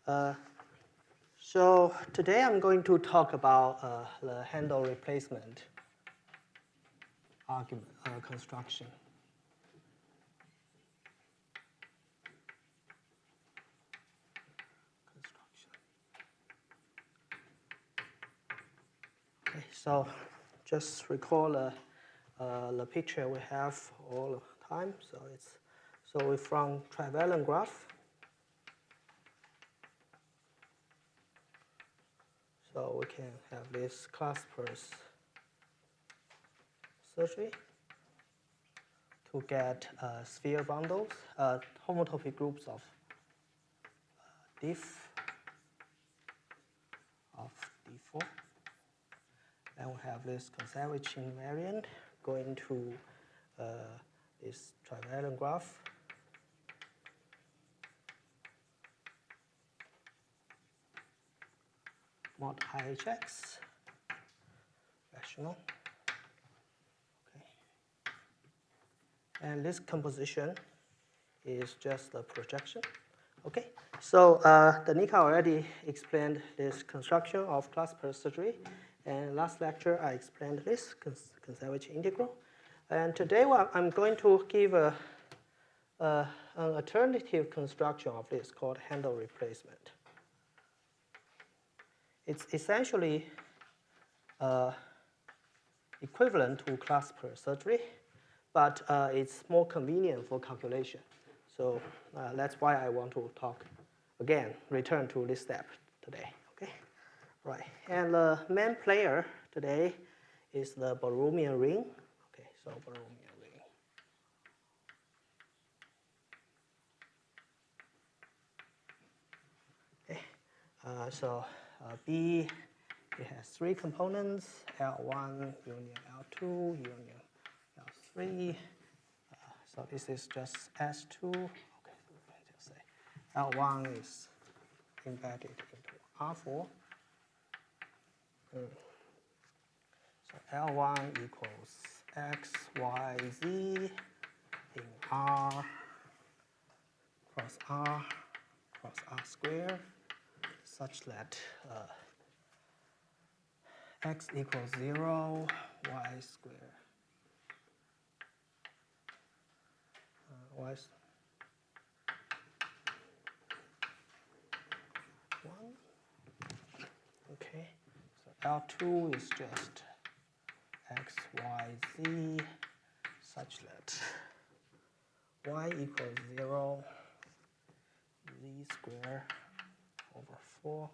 So today I'm going to talk about the handle replacement argument construction. Okay, so just recall the picture we have all the time. So we from trivalent graph. So we can have this claspers surgery to get sphere bundles, homotopy groups of diff of D4. Then we have this Kontsevich invariant going to this trivalent graph. Mod IHX, rational. Okay. And this composition is just the projection. Okay. So Danica already explained this construction of claspers surgery. And last lecture, I explained this Kontsevich integral. And today, I'm going to give an alternative construction of this called handle replacement. It's essentially equivalent to claspers surgery, but it's more convenient for calculation. So that's why I want to talk again, return to this step today. Okay, right. And the main player today is the Borromean ring. Okay, so Borromean ring. Okay, B, it has three components, L1 union L2 union L3. So this is just S2. Okay, so let's just say L1 is embedded into R4. So L1 equals X, Y, Z in R cross R squared, such that X equals 0, Y squared. Y 1. Okay, so L2 is just X, Y, Z, such that Y equals 0, Z squared over 4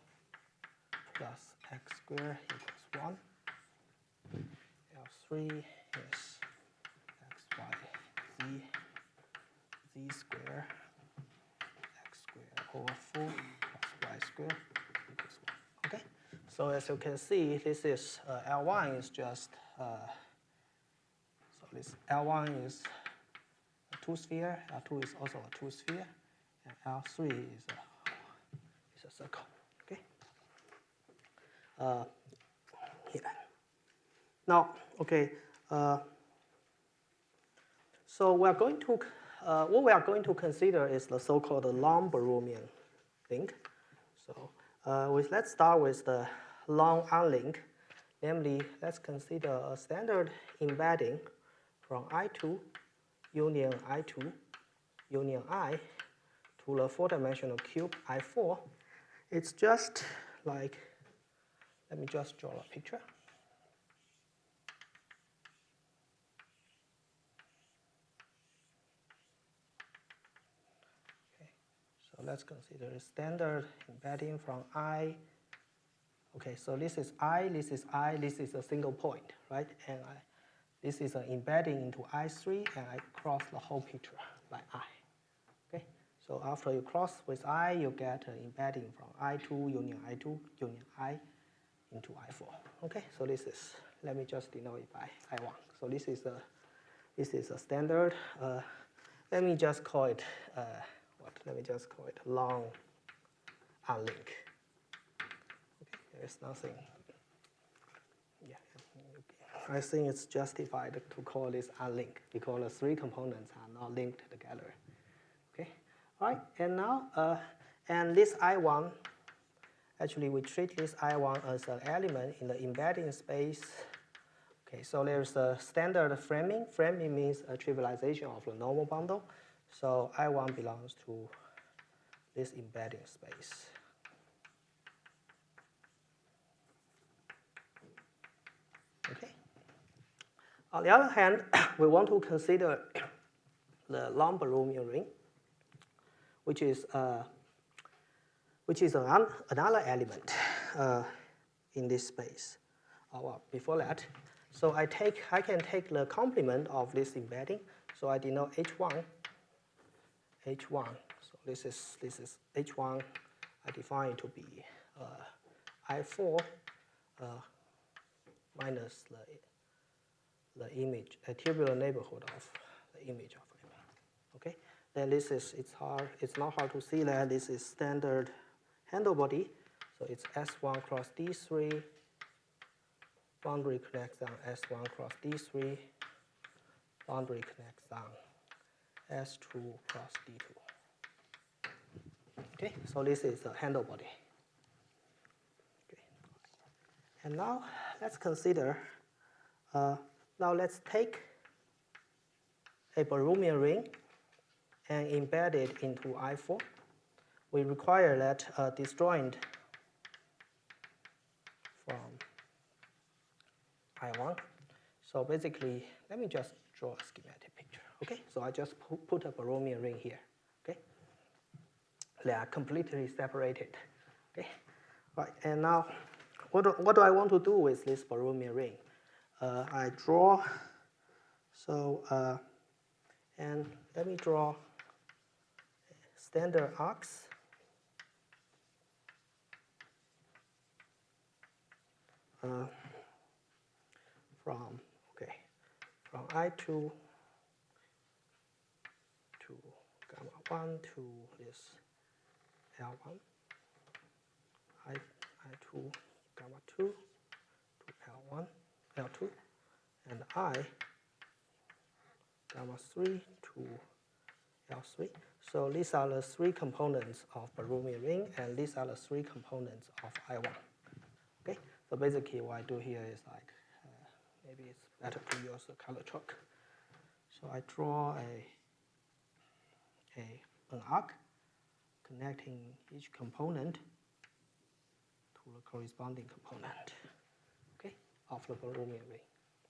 plus X squared equals 1. L3 is X, Y, Z, Z squared, X squared over 4 plus Y squared equals 1. Okay, so as you can see, this is L1 is just, so this L1 is a two-sphere, L2 is also a two-sphere, and L3 is a circle. Okay. Here. Now, okay. So we are going to what we are going to consider is the so-called long Borromean link. So let's start with the long unlink. Namely, let's consider a standard embedding from I2 union I2 union I to the four-dimensional cube I4. It's just like, let me just draw a picture. Okay, so let's consider a standard embedding from I. Okay, so this is I, this is I, this is a single point, right? And this is an embedding into I3, and I cross the whole picture by I. Okay, so after you cross with I, you get an embedding from I2 union union I into I4. Okay, so this is, let me just denote it by I1. So this is a standard. Let me just call it Let me just call it long unlink. Okay, there's nothing. Yeah, I think it's justified to call this unlink because the three components are not linked together. Okay, all right, and now And this I1, actually we treat this I1 as an element in the embedding space. Okay, so there's a standard framing. Framing means a trivialization of the normal bundle. So I1 belongs to this embedding space. Okay. On the other hand, we want to consider the long-Borromean ring, which is another element in this space. Well, before that, so I can take the complement of this embedding. So I denote H1. H1. So this is H1. I define it to be I4 minus the image, a tubular neighborhood of the image of M. Okay. Then this is it's not hard to see that this is standard handle body. So it's S1 cross D3. Boundary connects on S1 cross D3. Boundary connects on S2 cross D2. Okay, so this is a handle body. Okay. And now let's consider, now let's take a Borromean ring and embed it into I4. We require that disjoint from I1. So basically, let me just draw a schematic picture. Okay, so I just put a Borromean ring here. Okay, they are completely separated. Okay, right. And now, what do I want to do with this Borromean ring? I draw. So and let me draw standard arcs. From I2 to gamma 1 to this L1, I2 gamma 2 to L1, L2, and I gamma 3 to L3. So these are the three components of Borromean ring, and these are the three components of I1. Okay, so basically what I do here is like, maybe it's better to use a color chalk. So I draw an arc connecting each component to the corresponding component, okay, of the Borromean ring.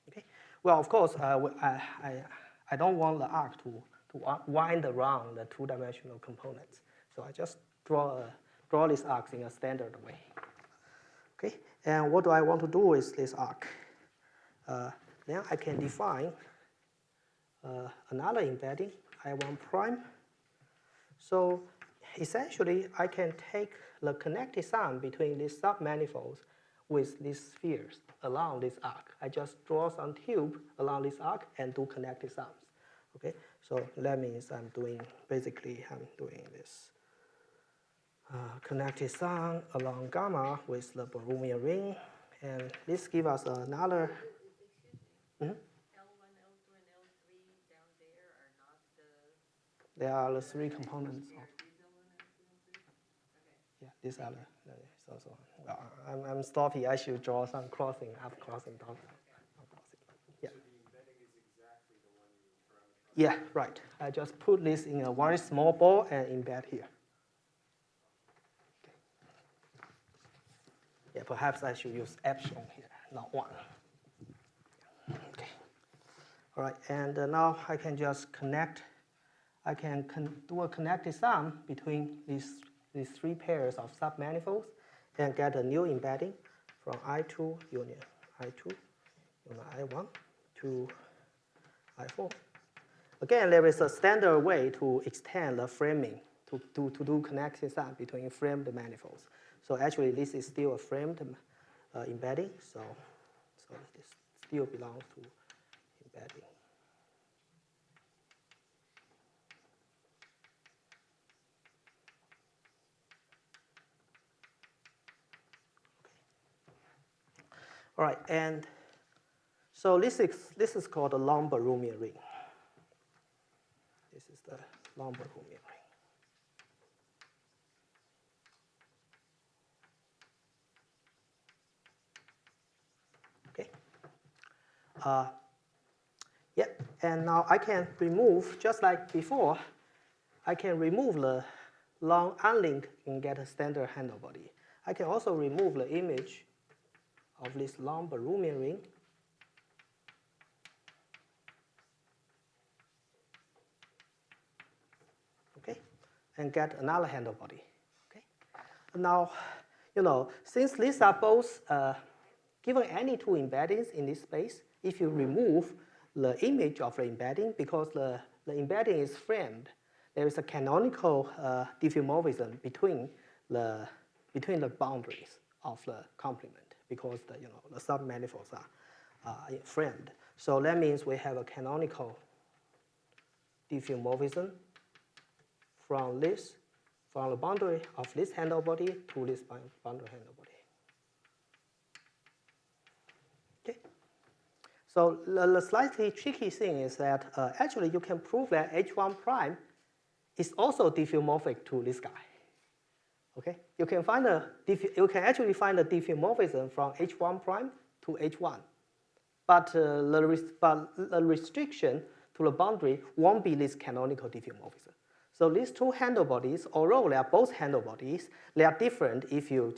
Okay. Well, of course, I don't want the arc to wind around the two-dimensional components. So I just draw these arcs in a standard way. Okay. And what do I want to do with this arc? Then I can define another embedding, I1 prime. So essentially, I can take the connected sum between these submanifolds with these spheres along this arc. I just draw some tube along this arc and do connected sums. Okay, so that means I'm doing this connected sum along gamma with the Borromean ring, and this gives us another. Mm-hmm. L1, L2, and L3 down there are not the. They are the three components of. Okay. Yeah, these are the so. Well, I'm stopping. I should draw some crossing, up crossing, down crossing. Yeah. So the embedding is exactly the one you parameterize? Yeah, right. I just put this in a very small ball and embed here. Okay. Yeah, perhaps I should use epsilon here, not 1. Okay. All right, and now I can just connect. I can do a connected sum between these three pairs of submanifolds and get a new embedding from I2 union I2 union I1 to I4. Again, there is a standard way to extend the framing to do connected sum between framed manifolds. So actually, this is still a framed embedding. So this still belongs to embedding. All right, and so this is called the long Borromean ring. This is the long Borromean ring. Yeah, and now I can remove, just like before, I can remove the long unlink and get a standard handle body. I can also remove the image of this long Barumian ring. Okay, and get another handle body. Okay, now, since these are both given any two embeddings in this space, if you remove the image of the embedding, because the embedding is framed, there is a canonical diffeomorphism between the boundaries of the complement, because the submanifolds are framed. So that means we have a canonical diffeomorphism from the boundary of this handle body to this boundary handle body. Okay. So the slightly tricky thing is that actually you can prove that H1 prime is also diffeomorphic to this guy. Okay, you can actually find a diffeomorphism from H1 prime to H1, but the restriction to the boundary won't be this canonical diffeomorphism. So these two handle bodies, although they are both handle bodies, they are different if you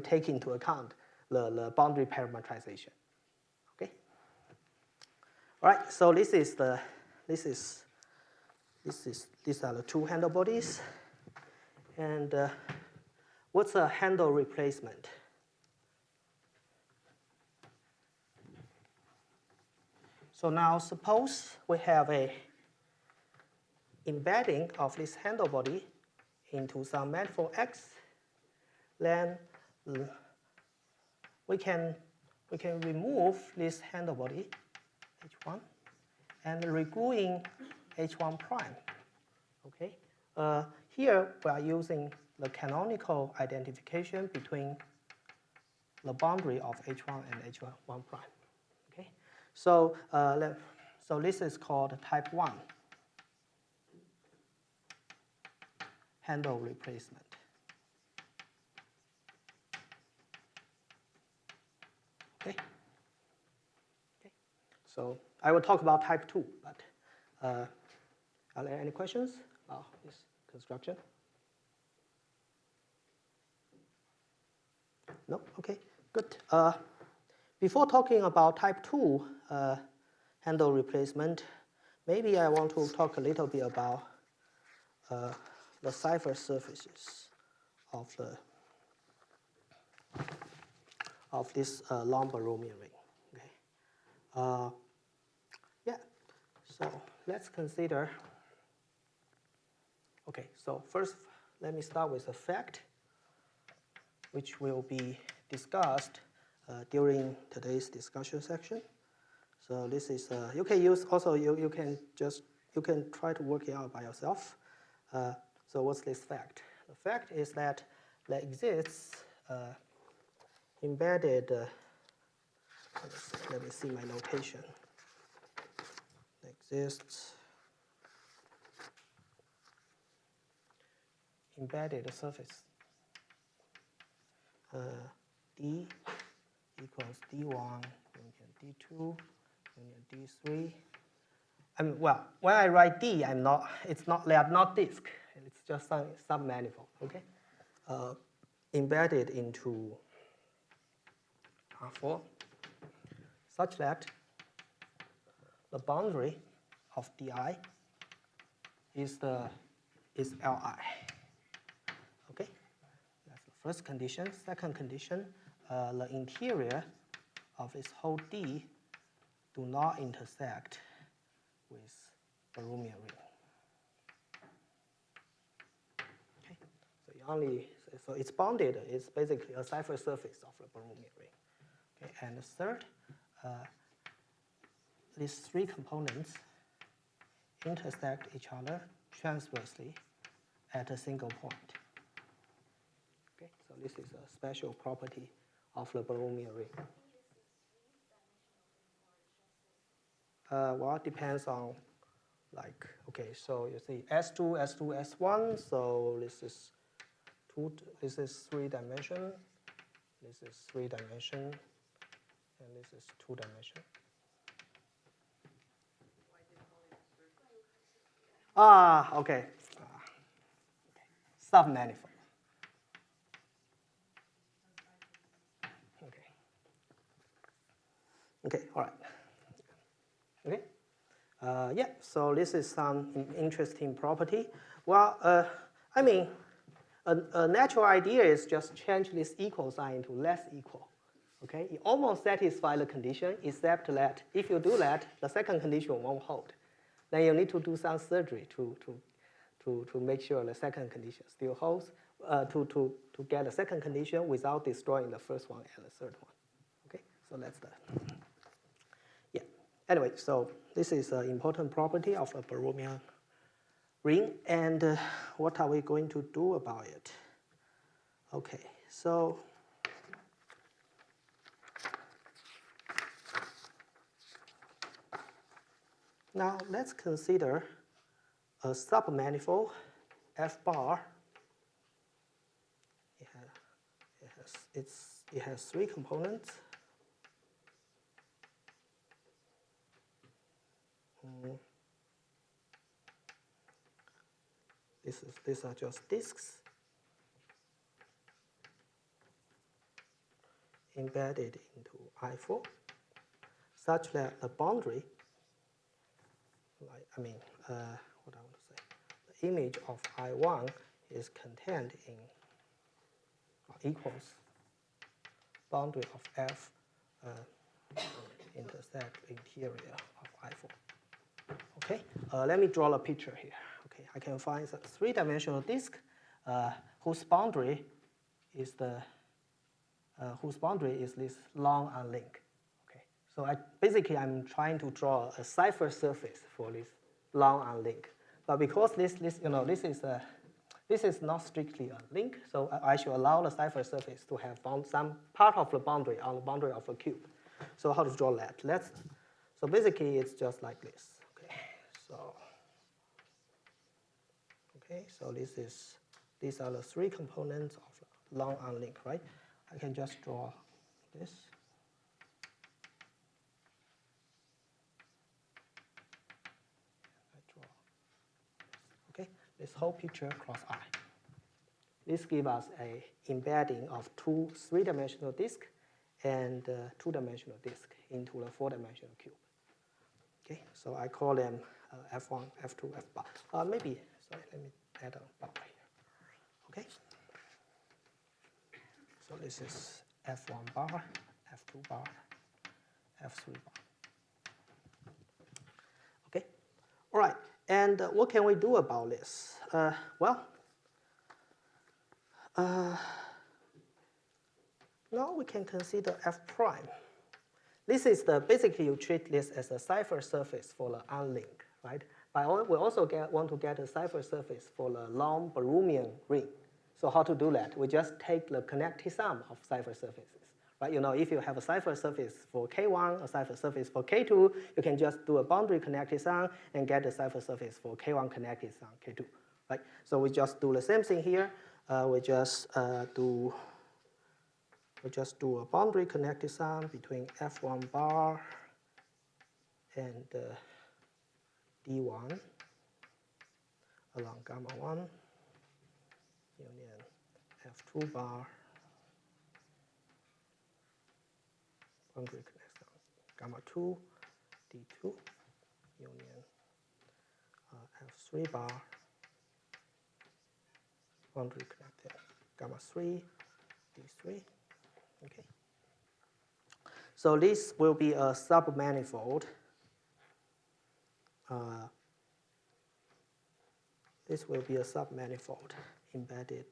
take into account the boundary parametrization. Okay. All right. So these are the two handle bodies, and what's a handle replacement? So now suppose we have a embedding of this handle body into some manifold X, then we can remove this handle body H1 and regroup H1 prime. Okay. Here we are using the canonical identification between the boundary of H1 and H1 prime. Okay. So this is called type 1 handle replacement. Okay. Okay. So I will talk about type 2, but are there any questions about this construction? No? Okay, good. Before talking about type 2 handle replacement, maybe I want to talk a little bit about the cipher surfaces of this long Baromean ring. Okay. Yeah. So let's consider. Okay. So first, let me start with a fact, which will be discussed during today's discussion section. So this is you can use also you can try to work it out by yourself. So what's this fact? The fact is that there exists embedded. Let me see my notation. There exists embedded surface D equals D1 union D2 union D3. I mean, well, when I write D, they are not disk. It's just some submanifold, okay? Embedded into R4, such that the boundary of DI is Li. Okay, that's the first condition. Second condition, the interior of this whole D do not intersect with Baromean ring. Okay, so it's bounded. It's basically a cipher surface of the Baromean ring. Okay, and the third, these three components intersect each other transversely at a single point. Okay, so this is a special property of the Baromean ring. Well, it depends on, like, okay, so you see S2, S2, S1. So this is 3 dimension. This is 3 dimension, and this is 2 dimension. Okay. Submanifold. Okay. Okay, all right. Okay. Yeah, so this is some interesting property. Well, I mean, a natural idea is just change this equal sign into less equal. Okay, it almost satisfies the condition, except that if you do that, the second condition won't hold. Then you need to do some surgery to make sure the second condition still holds, to get the second condition without destroying the first one and the third one. Okay, so that's the, yeah. Anyway, so this is an important property of a Baromean ring, and what are we going to do about it? Okay, so now let's consider a submanifold F bar. It has three components. These are just disks embedded into I4, such that the boundary, what I want to say, the image of I1 is contained in equals boundary of F intersect interior of I4. Okay, let me draw a picture here. Okay, I can find a three-dimensional disk whose boundary is this long unlink. Okay, so basically I'm trying to draw a cipher surface for this long unlink, but because this is not strictly a link, so I should allow the cipher surface to have some part of the boundary on the boundary of a cube. So how to draw that? So basically it's just like this. Okay, so these are the three components of the long unlink, right? I can just draw this. Okay, this whole picture cross I. This gives us a embedding of two three-dimensional disk and two-dimensional disk into the four-dimensional cube. Okay, so I call them F1, F2, F bar. Let me add a bar here. Okay, so this is F1 bar, F2 bar, F3 bar. Okay, all right, and what can we do about this? Now we can consider F prime. This is basically you treat this as a cipher surface for the unlink, right? But we also want to get a cipher surface for the long Baromean ring. So how to do that? We just take the connected sum of cipher surfaces, right? If you have a cipher surface for K1, a cipher surface for K2, you can just do a boundary connected sum and get a cipher surface for K1 connected sum K2, right? So we just do the same thing here. We just do a boundary connected sum between F1 bar and D1 along gamma 1 union F2 bar boundary connected sum gamma 2 D2 union F3 bar boundary connected gamma 3 D3. Okay. So this will be a submanifold. This will be a submanifold embedded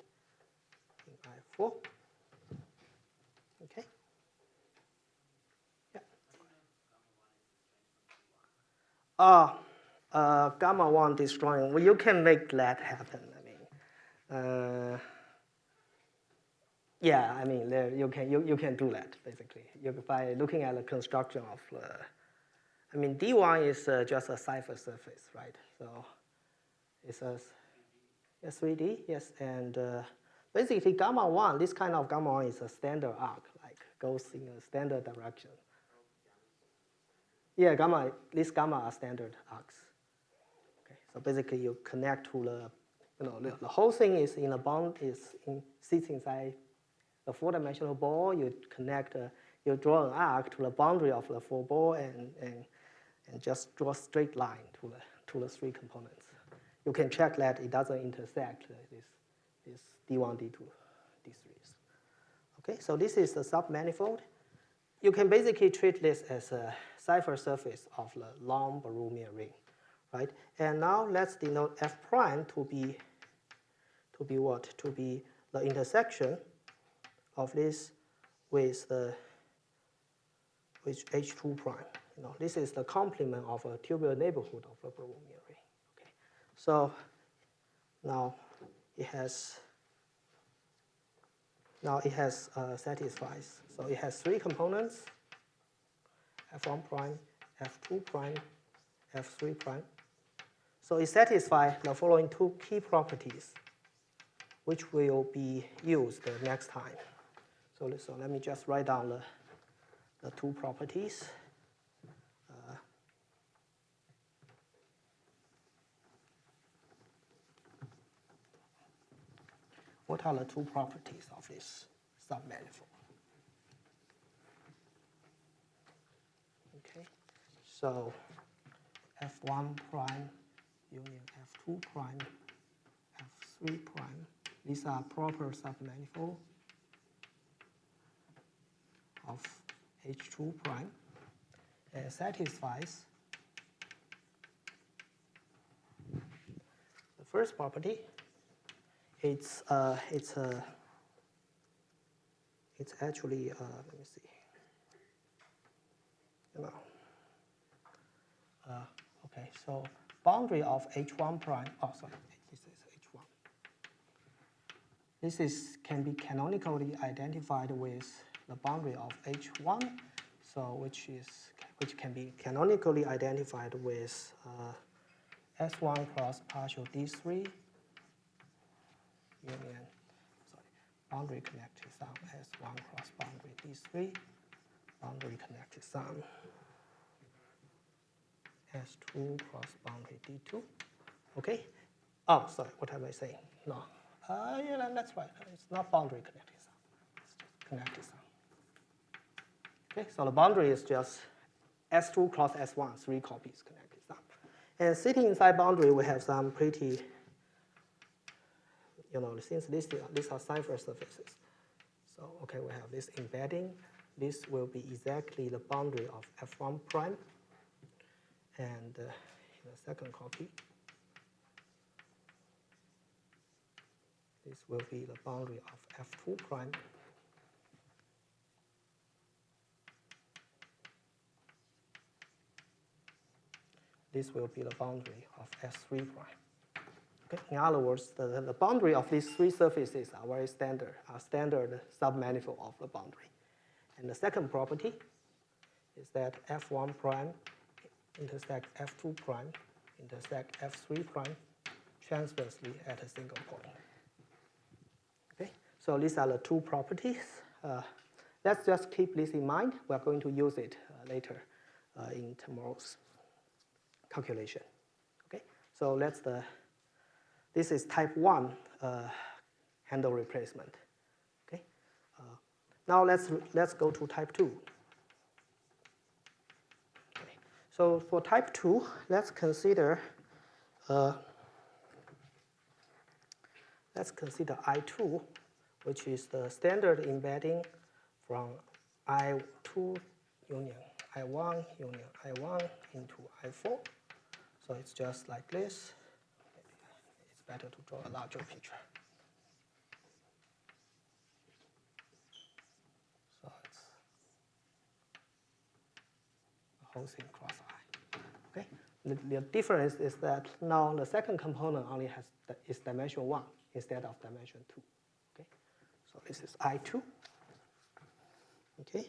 in I4. Okay. Yeah. Gamma 1 destroying. Well, you can make that happen. Yeah, there you can do that basically. By looking at the construction of D1 is just a cipher surface, right? So it's a 3D, yes, and basically gamma 1, this kind of gamma 1 is a standard arc, like goes in a standard direction. Yeah, these gamma are standard arcs. Okay, So basically, you connect to the, the whole thing is in a bond, sits inside the four-dimensional ball. You connect, you draw an arc to the boundary of the four ball and just draw a straight line to the three components. You can check that it doesn't intersect this D1, D2, D3s. Okay, so this is the submanifold. You can basically treat this as a cipher surface of the long Borromean ring, right? And now let's denote F prime to be what? To be the intersection of this with H2 prime. This is the complement of a tubular neighborhood of the Borromean ring. Okay, so now it satisfies. So it has three components: F1 prime, F2 prime, F3 prime. So it satisfies the following two key properties, which will be used next time. So let me just write down the two properties. What are the two properties of this submanifold? Okay, so F1 prime union F2 prime, F3 prime. These are proper submanifold of H2 prime and satisfies the first property. It's actually let me see. Okay, so boundary of H1 prime. Oh, sorry, this is H1. This can be canonically identified with the boundary of H1, so which can be canonically identified with S1 cross partial D3 union, boundary connected sum S1 cross boundary D3, boundary connected sum S2 cross boundary D2. Okay. Oh, sorry. What am I saying? No. Yeah, that's right. It's not boundary connected sum. It's just connected sum. Okay. So the boundary is just S2 cross S1, three copies connected sum. And sitting inside boundary, we have some pretty, since these are cipher surfaces. So, okay, we have this embedding. This will be exactly the boundary of F1 prime. And in the second copy, this will be the boundary of F2 prime. This will be the boundary of S3 prime. Okay. In other words, the boundary of these three surfaces are very standard, standard submanifold of the boundary. And the second property is that F1 prime intersect F2 prime, intersect F3 prime transversely at a single point. Okay, so these are the two properties. Let's just keep this in mind. We're going to use it later in tomorrow's calculation. Okay, so this is type 1 handle replacement. Okay, now let's go to type 2. Okay. So for type 2, let's consider I2, which is the standard embedding from I2 union I1 union I1 into I4. So it's just like this. It's better to draw a larger picture. So it's the whole thing cross I. Okay. The difference is that now the second component only is dimension 1 instead of dimension 2. Okay. So this is I2. Okay.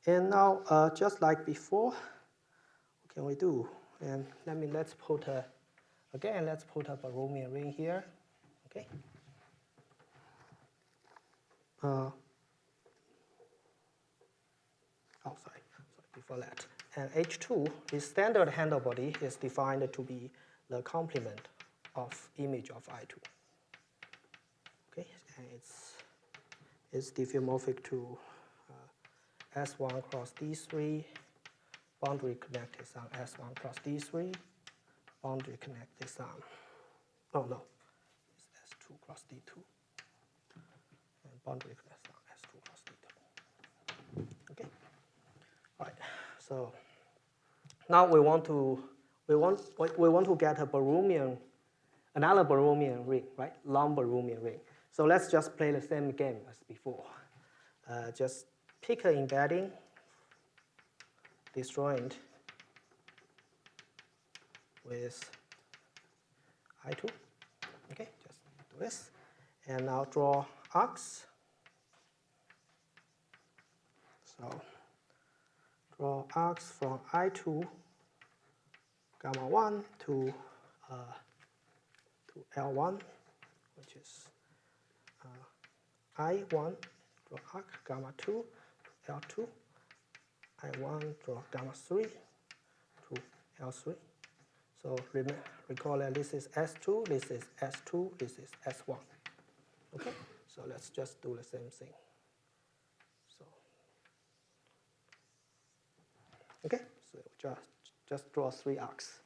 And now just like before, what can we do? And let's put a Borromean ring here. Okay. Sorry, before that. And H2, the standard handle body is defined to be the complement of image of I2. Okay, and it's diffeomorphic to S1 cross D3, boundary connected sum S1 cross D3, boundary connected sum. Oh no, it's S2 cross D2, and boundary connected sum S2 cross D2. Okay, all right. So now we want to get a Barumian, another Barumian ring, right? Long Barumian ring. So let's just play the same game as before. Just pick an embedding, disjoint with I2. Okay, just do this. And now draw arcs. So draw arcs from I2, gamma 1 to L1, which is I1, draw arc, gamma 2 to L2, I1, draw gamma 3 to L3. So recall that this is S2, this is S2, this is S1. Okay, so let's just do the same thing. So, okay, so just draw 3 arcs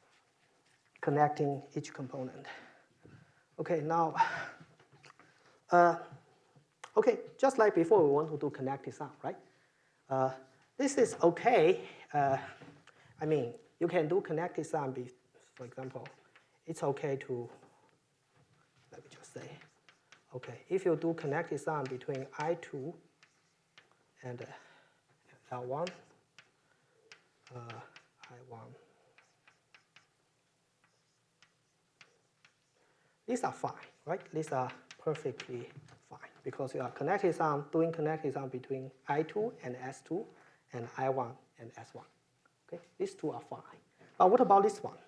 connecting each component. Okay, now, okay, just like before, we want to do connected sum, right? This is okay. I mean, you can do connected sum, for example, it's okay to, let me just say, okay, if you do connected sum between I2 and L1, I1, these are fine, right? These are perfectly fine because you are doing connected sum between I2 and S2 and I1 and S1. Okay, these two are fine. But what about this one?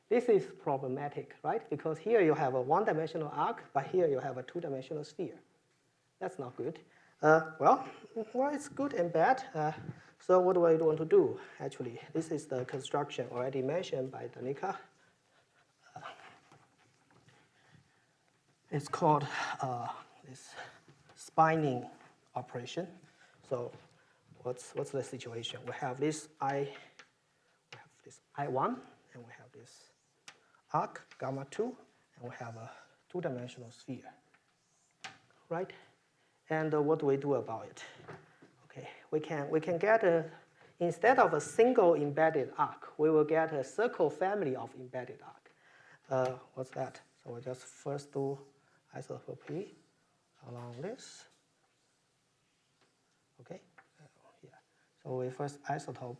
This is problematic, right? Because here you have a one-dimensional arc, but here you have a two-dimensional sphere. That's not good. Well, it's good and bad. So what do I want to do? Actually, this is the construction already mentioned by Danica. It's called this spinning operation. So what's the situation? We have this I1, and we have this arc, gamma 2, and we have a two-dimensional sphere, right? And what do we do about it? Okay, we can get instead of a single embedded arc, we will get a circle family of embedded arc. What's that? So we just first do isotopy along this. Okay, yeah. So we first isotope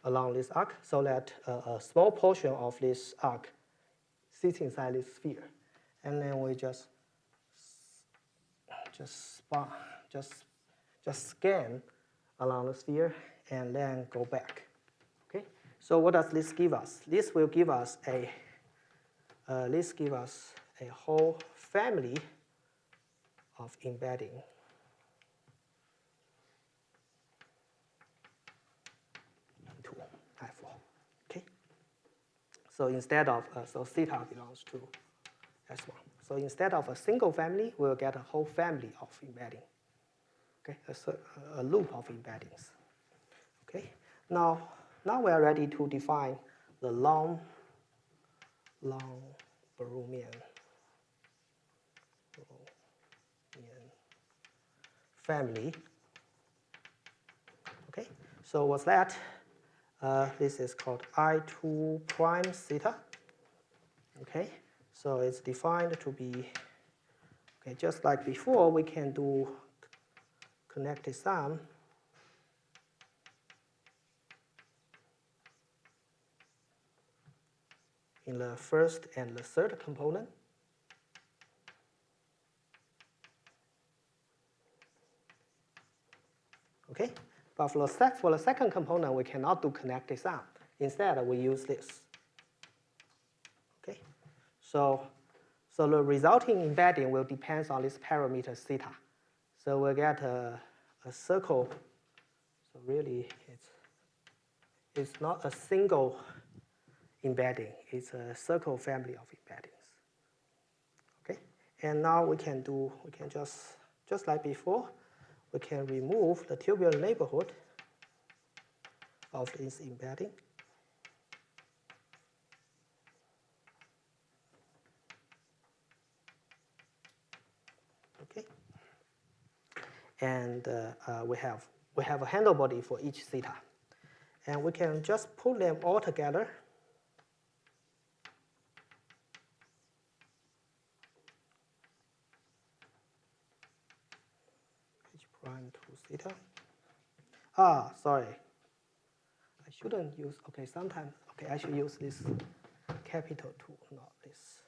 along this arc so that a small portion of this arc sits inside this sphere, and then we just scan along the sphere and then go back. Okay. So what does this give us? This will give us a whole family of embedding. Into I4. Okay. So instead of so theta belongs to S1. So instead of a single family, we'll get a whole family of embedding. Okay, a loop of embeddings. Okay. Now we are ready to define the long Barumian family. Okay. So what's that? This is called I2 prime theta. Okay. So it's defined to be, okay, just like before, we can do connected sum in the first and the third component. Okay, but for the second component, we cannot do connected sum. Instead, we use this. Okay, so the resulting embedding will depend on this parameter theta. So we'll get a circle. So really, it's not a single embedding. It's a circle family of embeddings. Okay, and now we can just like before, we can remove the tubular neighborhood of this embedding. Okay, and we have a handle body for each theta, and we can just put them all together. H prime 2 theta. Ah, sorry. I shouldn't use, okay, sometimes, okay, I should use this capital 2, not this.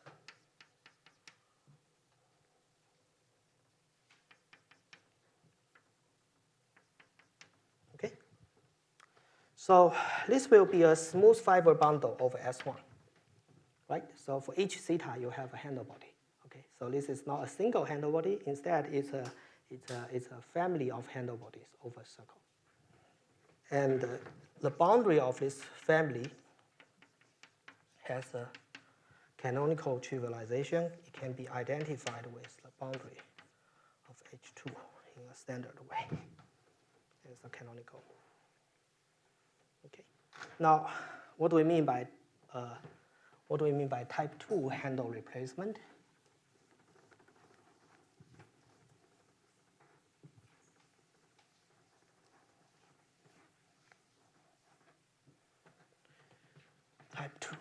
Okay. So this will be a smooth fiber bundle over S1, right? So for each theta, you have a handle body. Okay, so this is not a single handle body. Instead, it's a family of handle bodies over a circle. And the boundary of this family has a canonical trivialization. It can be identified with the boundary of H2 in a standard way. It's a canonical. Okay. Now, what do we mean by type 2 handle replacement? Type 2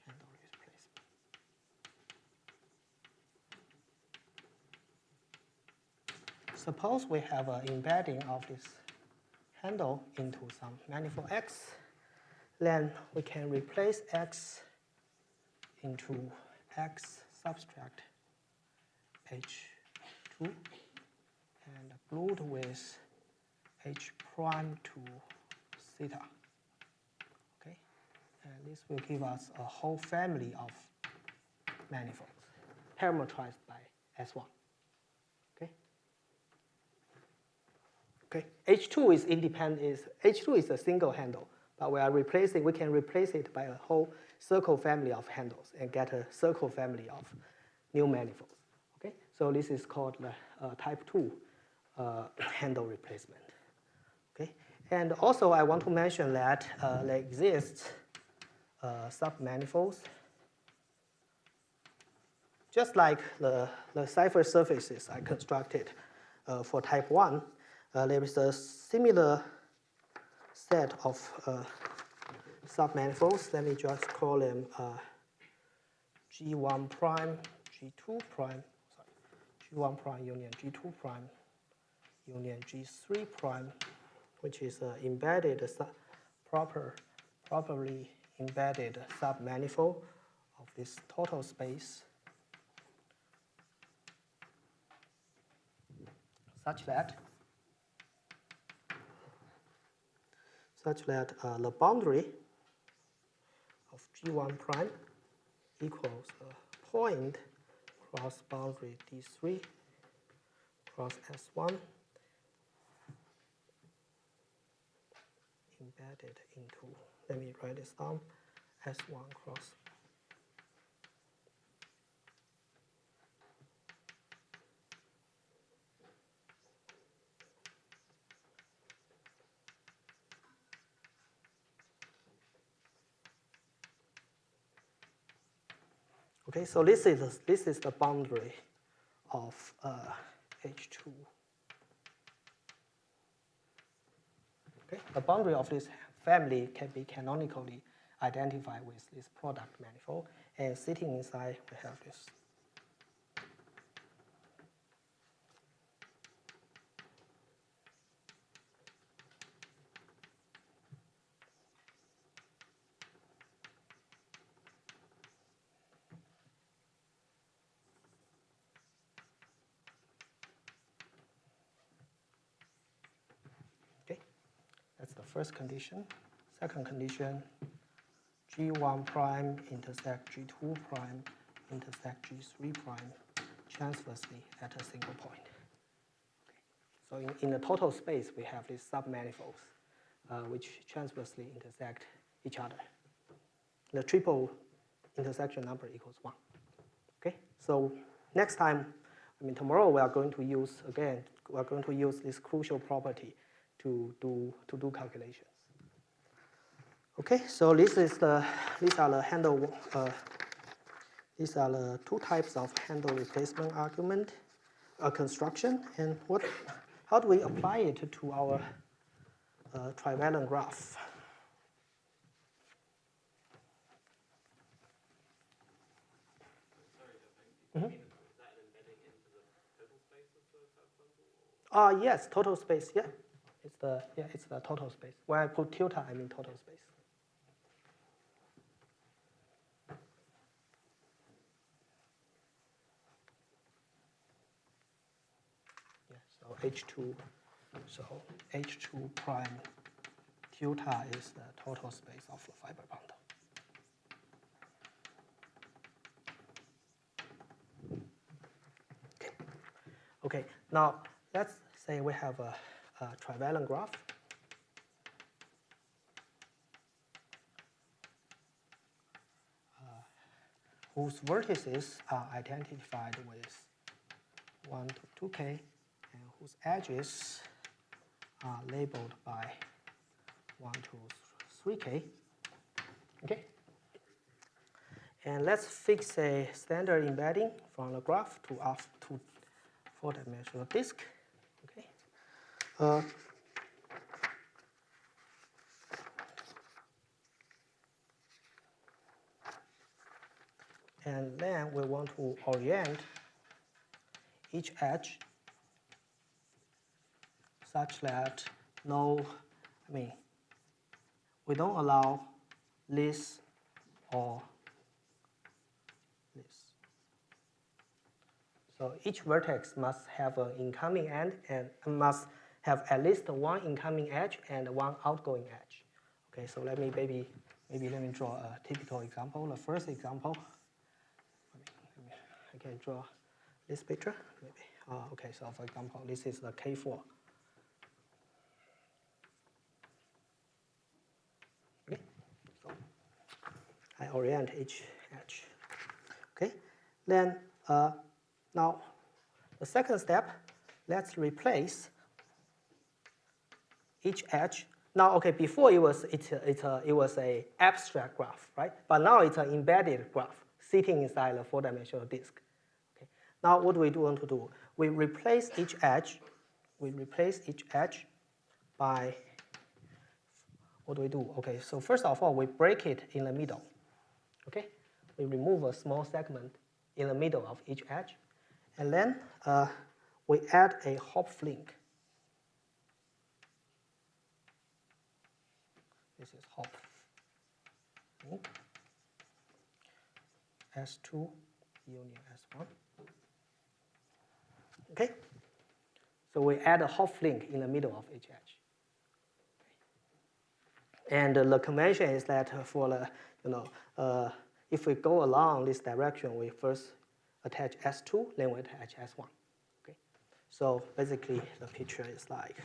handle replacement. Suppose we have an embedding of this handle into some manifold X, then we can replace X into X subtract H2 and glued with H prime to theta. Okay, and this will give us a whole family of manifolds parameterized by S1. Okay. Okay. H2 is independent. H2 is a single handle, but we can replace it by a whole circle family of handles and get a circle family of new manifolds. Okay. So this is called the type 2 handle replacement. Okay. And also, I want to mention that there exists submanifolds, just like the cipher surfaces I constructed for type 1. There is a similar set of submanifolds. Let me just call them G1 prime, G2 prime, sorry, G1 prime union G2 prime union G3 prime, which is embedded properly embedded submanifold of this total space, such that the boundary of G1 prime equals a point cross boundary D3 cross S1 embedded into, let me write this down, S1 cross. Okay, so this is the boundary of H2. Okay, the boundary of this family can be canonically identified with this product manifold, and sitting inside we have this. That's the first condition. Second condition, G1 prime intersect G2 prime intersect G3 prime transversely at a single point. Okay. So in the total space, we have these submanifolds which transversely intersect each other. The triple intersection number equals 1. Okay, so next time, tomorrow we are going to use, again, we are going to use this crucial property to do calculations. Okay, so these are the handle, these are the two types of handle replacement argument construction, and how do we apply it to our trivalent graph? Yes, total space. Yeah, it's the total space. When I put tilde, I mean total space. Yeah. So H2. So H2 prime tilde is the total space of the fiber bundle. Okay. Now let's say we have a trivalent graph. Whose vertices are identified with 1 to 2k, and whose edges are labeled by 1 to 3k. Okay. And let's fix a standard embedding from the graph to 4-dimensional disk. Okay. And then we want to orient each edge such that we don't allow this or this. So each vertex must have an incoming end and must have at least one incoming edge and one outgoing edge. Okay, so let me draw a typical example. The first example, I can draw this picture, maybe. Okay, so for example, this is the K4. Okay, so I orient each edge. Okay, then now the second step, let's replace each edge. Now, okay, before it was a abstract graph, right? But now it's an embedded graph sitting inside a 4-dimensional disk. Okay. Now, what do we want to do? We replace each edge. We replace each edge by, what do we do? Okay, so first of all, we break it in the middle. Okay, we remove a small segment in the middle of each edge, and then we add a hop link. This is hop link. S2 union S1. Okay, so we add a hop link in the middle of each edge. And the convention is that for the, if we go along this direction, we first attach S2, then we attach S1. Okay, so basically the picture is like,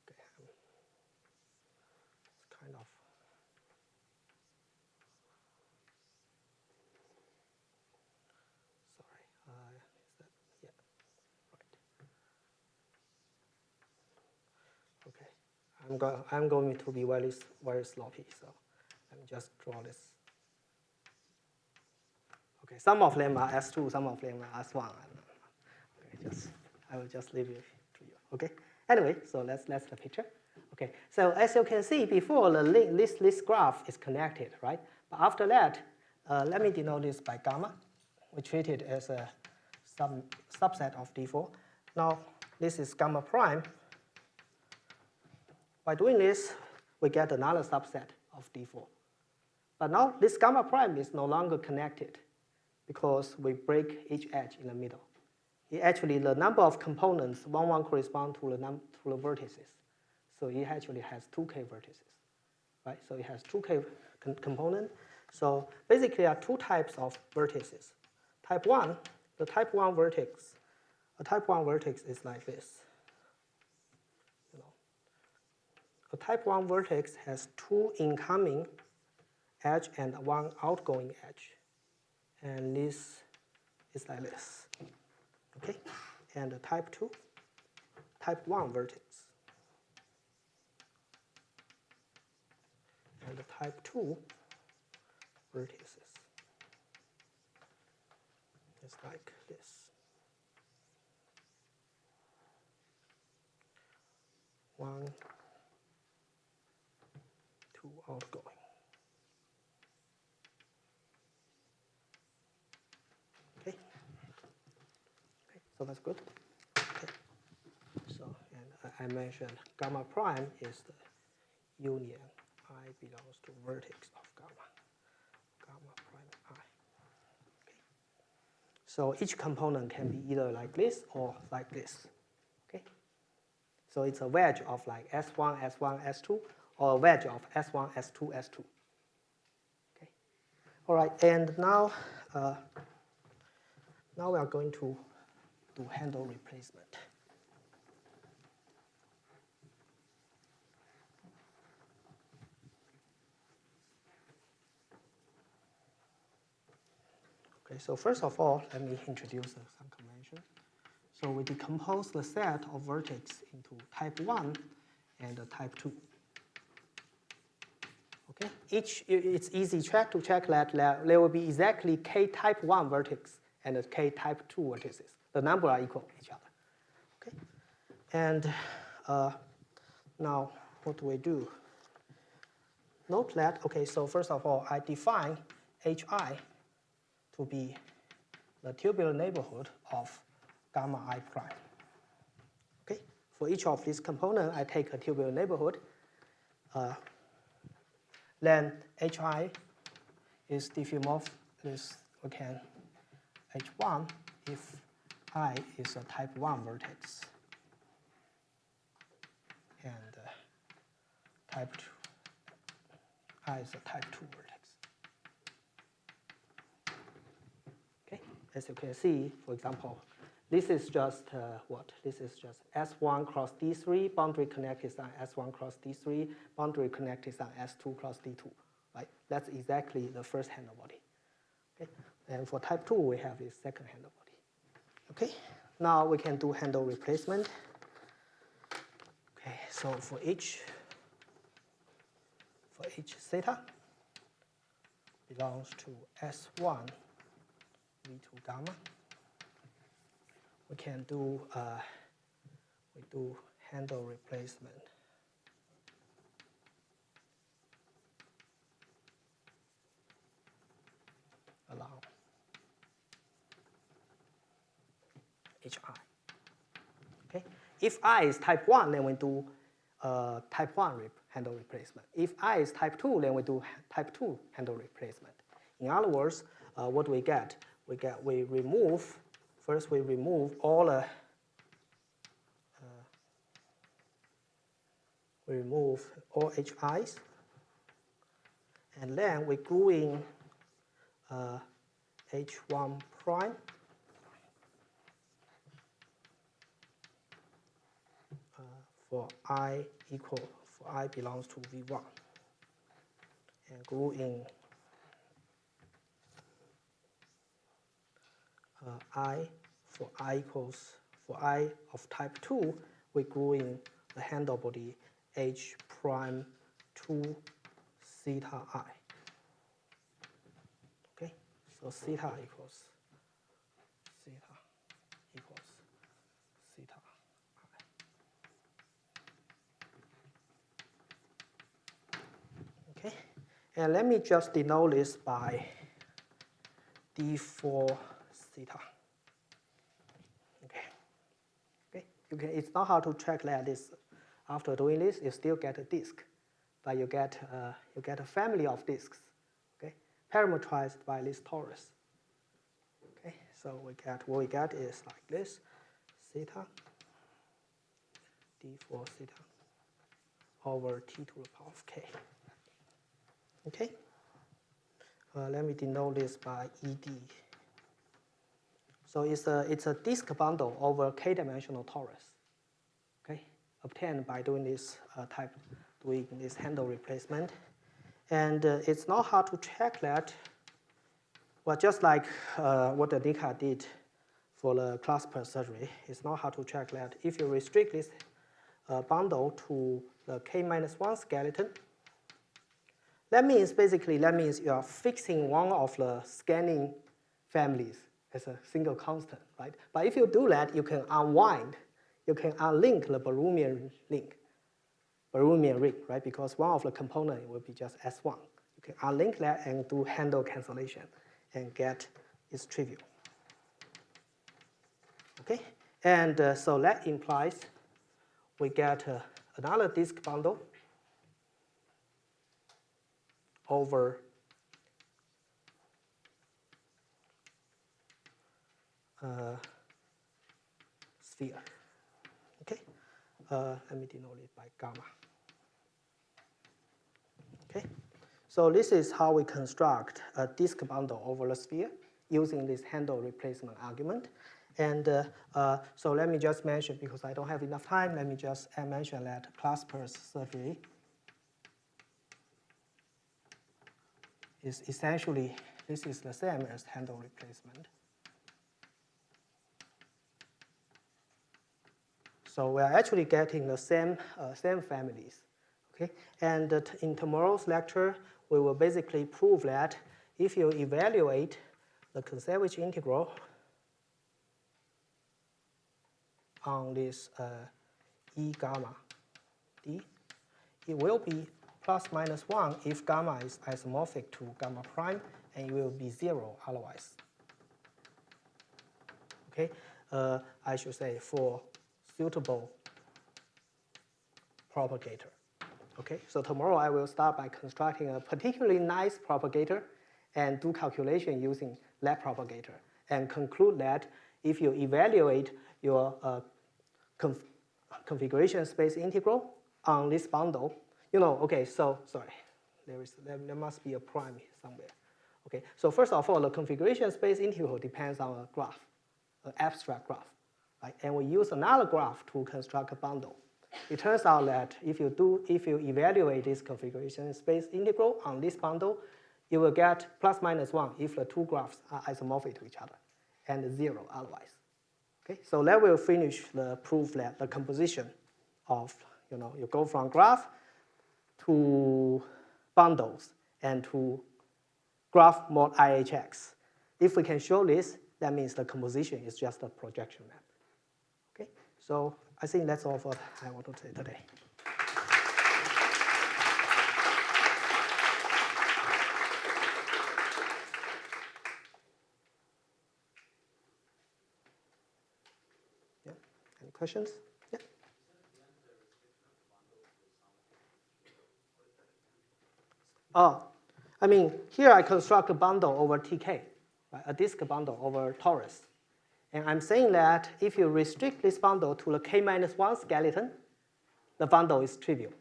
okay, it's kind of, sorry, is that, yeah, right. Okay, I'm going to be very, very sloppy, so let me just draw this. Okay, some of them are S2, some of them are S1. Okay, I will just leave it to you. Okay. Anyway, so that's the picture. Okay. So as you can see, before the link, this graph is connected, right? But after that, let me denote this by gamma. We treat it as a subset of D4. Now this is gamma prime. By doing this, we get another subset of D4. But now this gamma prime is no longer connected because we break each edge in the middle. Actually, the number of components, 1 correspond to the vertices. So it actually has 2k vertices, right? So it has 2k component. So basically, there are two types of vertices. Type 1, the type 1 vertex A type 1 vertex is like this. You know, a type 1 vertex has 2 incoming edge and 1 outgoing edge. And this is like this. Okay? And the type 2, type 1 vertex. And the type 2 vertices is like this. 1, 2 outgoing. Okay. So that's good. Okay. So, and I mentioned gamma prime is the union I belongs to vertex of gamma. Gamma prime I. Okay. So each component can be either like this or like this. Okay. So it's a wedge of like S1, S1, S2, or a wedge of S1, S2, S2. Okay. All right. And now, now we are going to do handle replacement. Okay, so first of all, let me introduce some convention. So we decompose the set of vertex into type 1 and type 2. Okay, it's easy to check that there will be exactly k type 1 vertex and k type 2 vertices. The number are equal to each other. Okay, and now what do we do? Note that, okay, so first of all, I define hi to be the tubular neighborhood of gamma I prime. Okay, for each of these components, I take a tubular neighborhood. Then hi is diffeomorph this, we can h1 if I is a type 1 vertex and type 2, I is a type 2 vertex. Okay, as you can see, for example, this is just what? This is just S1 cross D3, boundary connect is on S1 cross D3, boundary connect is on S2 cross D2, right? That's exactly the first handle body. Okay, and for type 2, we have this second handle body. Okay, now we can do handle replacement. Okay, so for each theta belongs to S1 V2 gamma. We can do handle replacement. Along hi. Okay, if I is type 1, then we do type 1 handle replacement. If I is type 2, then we do type 2 handle replacement. In other words, what we get? We remove all the we remove all hi's, and then we glue in h1 prime for I belongs to V1, and glue in I for I of type 2, we glue in the handle body H prime 2 theta I. Okay, so theta equals theta I. Okay, and let me just denote this by D4 theta. Okay, it's not hard to check that this. After doing this, you still get a disk, but you get a family of disks, okay, parametrized by this torus. Okay, so what we get is like this: theta d4 theta over t to the power of k. Okay, let me denote this by ed. So it's a disk bundle over k-dimensional torus, okay, obtained by doing this doing this handle replacement. And it's not hard to check that. Well, just like what Danica did for the clasper surgery, it's not hard to check that if you restrict this bundle to the k-1 skeleton, that means you are fixing one of the scanning families as a single constant, right? But if you do that, you can unwind, you can unlink the Baroomian ring, right? Because one of the components will be just S1. You can unlink that and do handle cancellation and get its trivial. Okay, and so that implies we get another disk bundle over sphere. Okay, let me denote it by gamma. Okay, so this is how we construct a disk bundle over the sphere using this handle replacement argument. And so let me just mention, because I don't have enough time, let me just mention that clasper's surgery is essentially, this is the same as handle replacement. So we're actually getting the same families, okay? And in tomorrow's lecture, we will basically prove that if you evaluate the Kontsevich integral on this E gamma D, it will be plus minus 1 if gamma is isomorphic to gamma prime, and it will be 0 otherwise. Okay, I should say for suitable propagator. Okay, so tomorrow I will start by constructing a particularly nice propagator and do calculation using that propagator, and conclude that if you evaluate your configuration space integral on this bundle, okay, so sorry, there must be a prime somewhere. Okay, so first of all, the configuration space integral depends on a graph, an abstract graph, right? And we use another graph to construct a bundle. It turns out that if you evaluate this configuration space integral on this bundle, you will get plus minus 1 if the two graphs are isomorphic to each other, and 0 otherwise. Okay, so that will finish the proof that the composition of, you go from graph to bundles and to graph mod IHX. If we can show this, that means the composition is just a projection map. Okay, so I think that's all for I want to say today. Yeah, any questions? Yeah. Oh, I mean, here I construct a bundle over TK, right? A disk bundle over torus. And I'm saying that if you restrict this bundle to the k-1 skeleton, the bundle is trivial.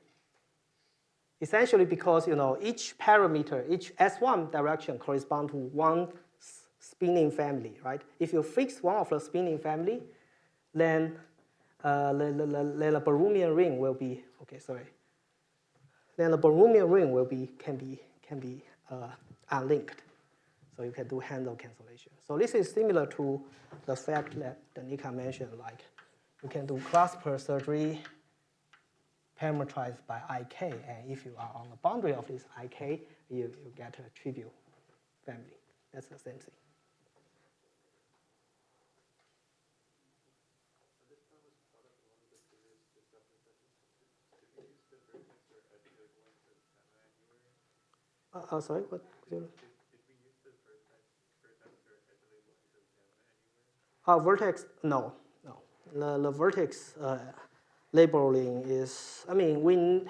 Essentially because, each parameter, each S1 direction corresponds to one spinning family, right? If you fix one of the spinning family, then the Baroomian ring will be, okay, sorry. Then the Baroomian ring can be unlinked. So you can do handle cancellation. So this is similar to the fact that Danica mentioned, like you can do clasper surgery parameterized by IK, and if you are on the boundary of this IK, you get a trivial family. That's the same thing. Sorry, what? Vertex, no. The vertex labeling is, we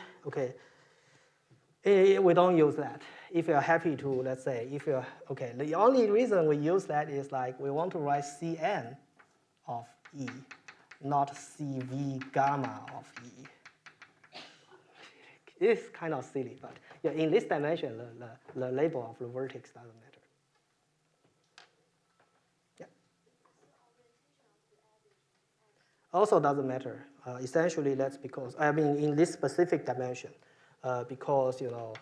don't use that. If you're happy to, let's say, the only reason we use that is like we want to write Cn of E, not CV gamma of E. It's kind of silly, but yeah, in this dimension, the label of the vertex doesn't matter. Yeah. Also doesn't matter. Essentially, that's because, I mean, in this specific dimension, because, you know,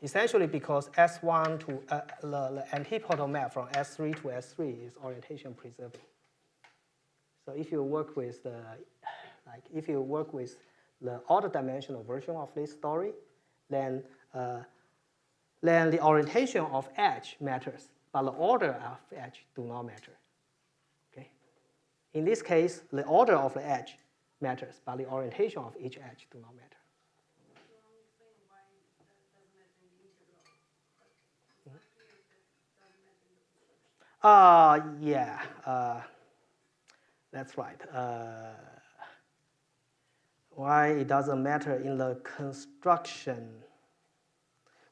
essentially because S1 to the antipodal map from S3 to S3 is orientation preserving. So if you work with the, like, if you work with the order dimensional version of this story, then the orientation of edge matters, but the order of edge do not matter. Okay. In this case, the order of the edge matters, but the orientation of each edge do not matter. You want to explain why that doesn't matter in the integral? But it's not clear if that doesn't matter in the construction. Yeah, that's right. Why it doesn't matter in the construction?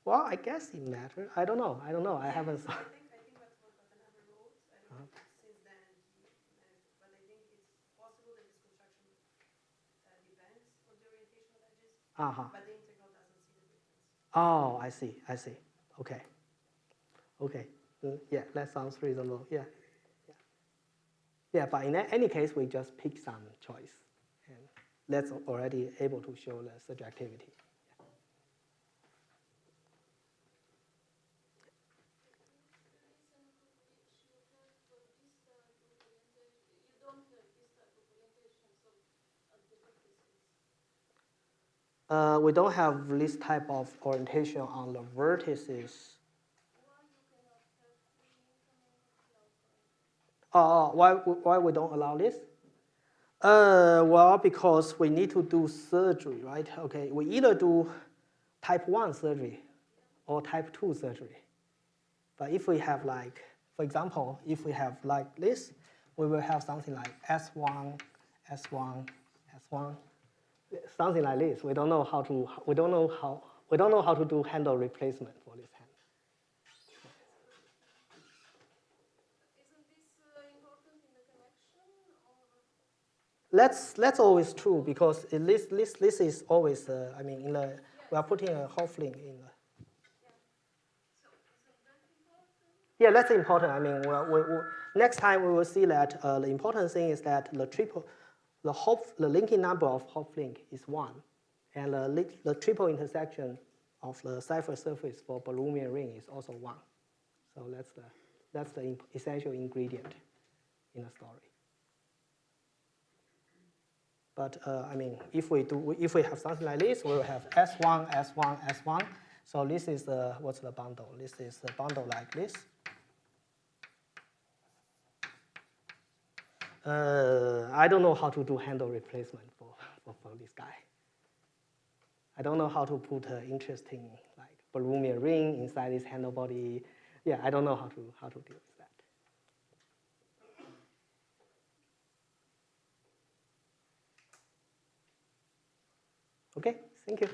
Well, I guess it matters. I don't know. I haven't. I think that's what Watanabe wrote. I don't know if since then but I think it's possible that this construction depends on the orientation of edges, but the integral doesn't see the difference. Oh, I see. Okay. Yeah, that sounds reasonable. Yeah, but in any case, we just pick some choice, and that's already able to show the surjectivity. We don't have this type of orientation on the vertices. Why we don't allow this? Well, because we need to do surgery, right? Okay, we either do type 1 surgery or type 2 surgery. But if we have like, for example, if we have like this, we will have something like S1, S1, S1, something like this. We don't know how to do handle replacement for this hand. Isn't this important in the connection? That's always true because this is always I mean we are putting a half link in. So isn't that important? Yeah, that's important. I mean, next time we will see that the important thing is that the linking number of hop link is 1, and the triple intersection of the cipher surface for Balloomian ring is also 1. So that's the essential ingredient in the story. But I mean, if we have something like this, we will have S1, S1, S1. So this is what's the bundle? This is the bundle like this. I don't know how to do handle replacement for this guy. I don't know how to put an interesting like Balloomian ring inside this handle body. Yeah, I don't know how to deal with that. Okay, thank you.